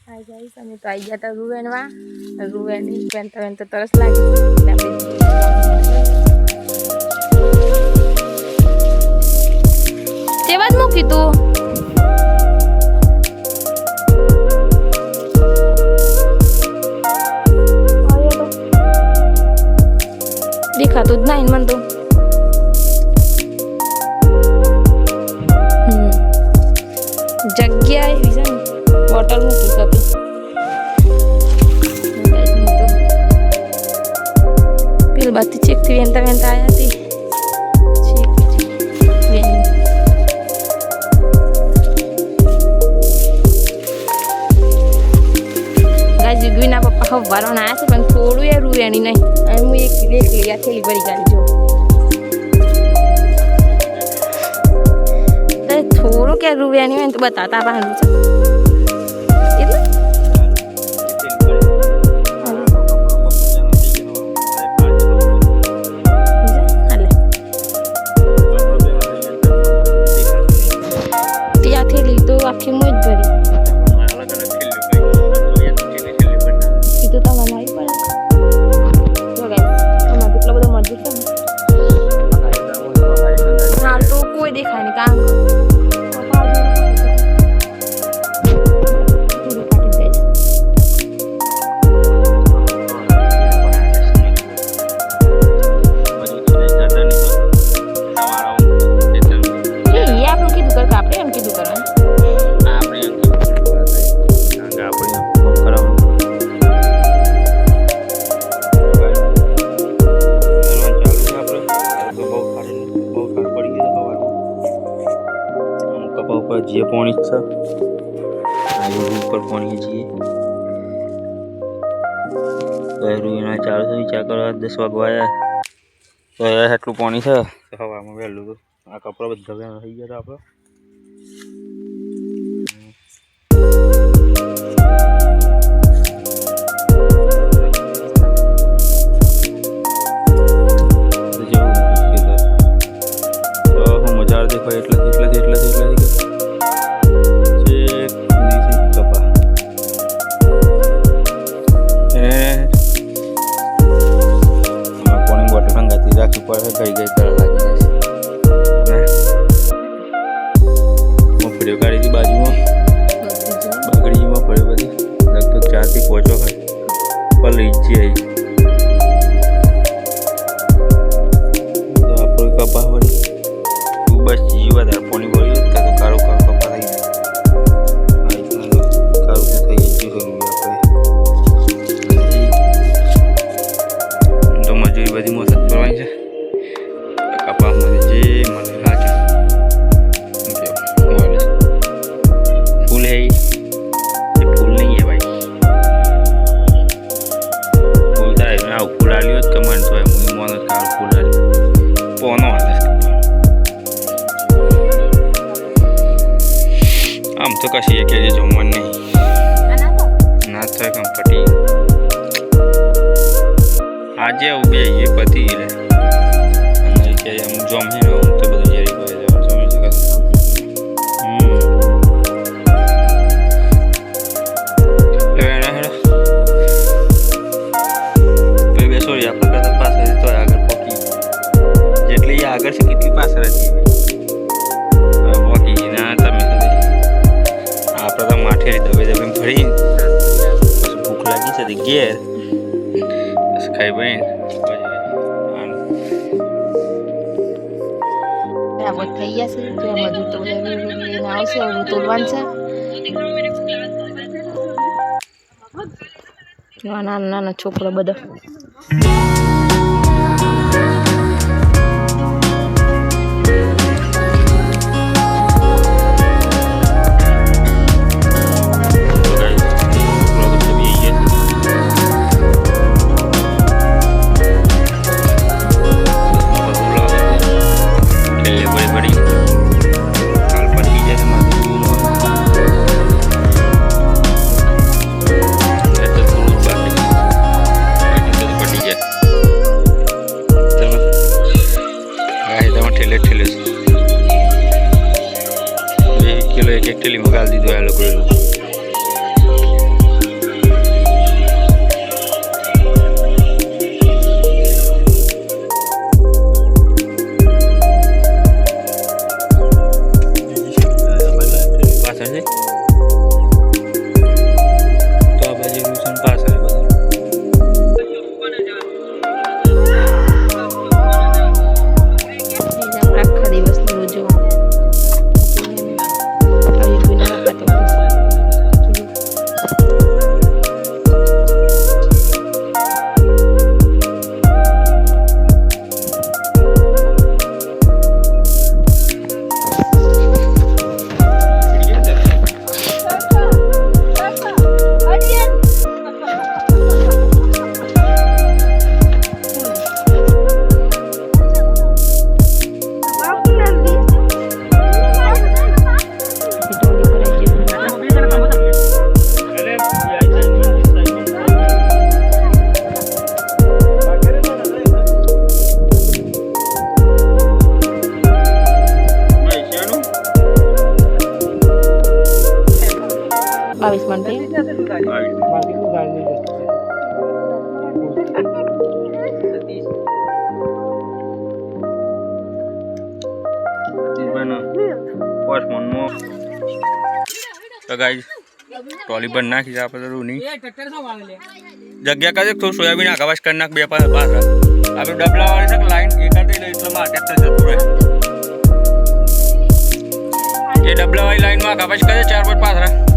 Hi guys, અમે તો આવી ગયા હતા રૂવેનમાં. રૂવેની વેન તો તરસ લાગી એટલે આપણે તે વાત મૂકી તું દેખાતું જ નહીં મને તો. જગ્યા એવી છે ને બોટલ મૂકી હતી પેલી બાજુ ચેકથી વેનતા આવ્યા હતી જુગવીના પપ્પા હવારોના આવ્યા છે પણ થોડું એ રૂવેણી નહીં અને હું એક થેલી ભરી કાઢી જો થોડું કે રૂવેણી હોય ને તો બતાતા પાડું છે ત્યાં થેલી તો આખી મોજ ભરી તો તમારે આવી પડે જો ગાઈસ તમારે એટલો બધો મજબૂત છે ને હાલ તો કોઈ દેખાય નહીં કામ આપણું કીધું કર આપણે એમ કીધું કરવાનું જે પાણી છે ઉપર પાણી છીએ રૂઈના ચાલુ છે વિચાર કરો 10 વાગવા આવ્યા તો એટલું પાણી છે હવામાં વહેલું તો આ કપડા બધા થઈ ગયા હતા આપણે મજા દેખો એટલા રાખી પડે ગઈ તર લાગી જાય મફળીઓ કાઢી હતી બાજુમાં બગડીમાં પડે બધી લગભગ 4 થી 5 વખત પલળી જાય તો આપણું કપા વળી બસ જીવ વધારે પાણી ભરી તો કાળું કપા થઈ જાય કાળું થઈ ગયું આપણે તો મજૂરી બધી મોસત કરવાની છે કપાસમાં જે મને લાગે ફૂલ હે ફૂલ નહીં હે ભાઈ ફૂલ થાય ને આવું ફૂલ આલ્યો જ કમાન તો હું મોનો કાર ફૂલ આલ્યો પોનો આવે આમ તો કશી કે જે જમવાનું નહીં ના થાય કંપટી આજે આવું બે એ પતી રે એમ જોમ હે તો બધું જેરી કોઈ જવાનું સમજી શકે લેવાના હેડો બે સોરી આપણે કદા પાછળ તો આગળ પોકી જેટલી આગળ છે કેટલી પાછળ હતી પોકી ના તમે આપણે તો માઠેરી દબે ફરી ભૂખ લાગી છે ઘેર બસ ખાઈ બહેન થઈ ગયા છે જો મજૂર તો લઈને આવશે હવે તોડવાનું છે નાના છોકરો બધો 22 મણ થઈ તો ગાઈસ ટ્રોલી પર નાખી છે આપણે તો નહીં જગ્યા કરે તો સોયાબીન આકાશ કરી નાખ 2 પાથરા આપણે ડબલા વાળી છે લાઈન એ કરી દે એટલે માં ટ્રેક્ટર જતું રહે એ ડબલા વાળી લાઈનમાં આકાશ કરે 4-5 પાથરા